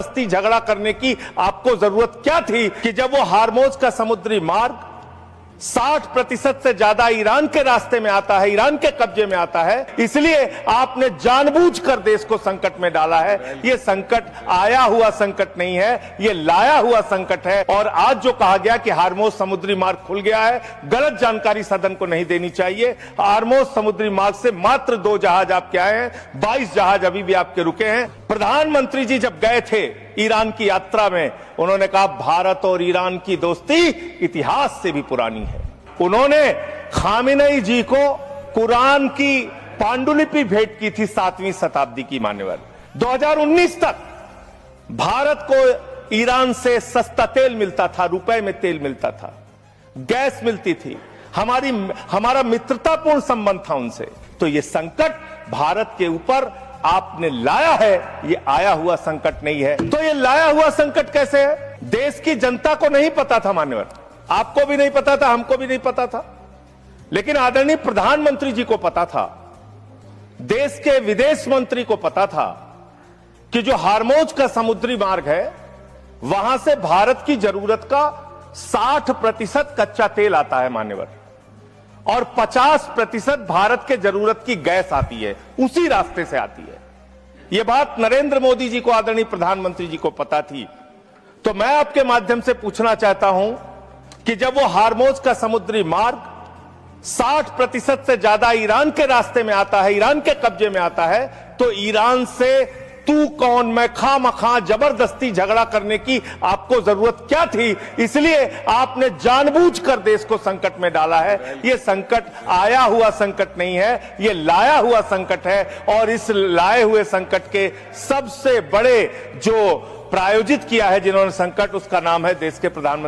जबरदस्ती झगड़ा करने की आपको जरूरत क्या थी कि जब वो हार्मोज का समुद्री मार्ग 60% से ज्यादा ईरान के रास्ते में आता है, ईरान के कब्जे में आता है, इसलिए आपने जानबूझकर देश को संकट में डाला है। ये संकट आया हुआ संकट नहीं है, ये लाया हुआ संकट है। और आज जो कहा गया कि हार्मोज समुद्री मार्ग खुल गया है, गलत जानकारी सदन को नहीं देनी चाहिए। हार्मोज समुद्री मार्ग से मात्र 2 जहाज आपके आए हैं, 22 जहाज अभी भी आपके रुके हैं। प्रधानमंत्री जी जब गए थे ईरान की यात्रा में, उन्होंने कहा भारत और ईरान की दोस्ती इतिहास से भी पुरानी है। उन्होंने खामेनेई जी को कुरान की पांडुलिपि भेंट की थी 7वीं शताब्दी की मान्यवर। 2019 तक भारत को ईरान से सस्ता तेल मिलता था, रुपए में तेल मिलता था, गैस मिलती थी, हमारा मित्रतापूर्ण संबंध था उनसे। तो ये संकट भारत के ऊपर आपने लाया है, ये आया हुआ संकट नहीं है। तो ये लाया हुआ संकट कैसे है? देश की जनता को नहीं पता था मान्यवर, आपको भी नहीं पता था, हमको भी नहीं पता था, लेकिन आदरणीय प्रधानमंत्री जी को पता था, देश के विदेश मंत्री को पता था कि जो हार्मोज का समुद्री मार्ग है, वहां से भारत की जरूरत का 60% कच्चा तेल आता है मान्यवर, और 50% भारत के जरूरत की गैस आती है, उसी रास्ते से आती है। यह बात नरेंद्र मोदी जी को, आदरणीय प्रधानमंत्री जी को पता थी। तो मैं आपके माध्यम से पूछना चाहता हूं कि जब वो हार्मोज का समुद्री मार्ग 60% से ज्यादा ईरान के रास्ते में आता है, ईरान के कब्जे में आता है, तो ईरान से तू कौन मैं खामखा जबरदस्ती झगड़ा करने की आपको जरूरत क्या थी? इसलिए आपने जानबूझकर देश को संकट में डाला है। ये संकट आया हुआ संकट नहीं है, ये लाया हुआ संकट है। और इस लाए हुए संकट के सबसे बड़े जो प्रायोजित किया है जिन्होंने संकट, उसका नाम है देश के प्रधानमंत्री।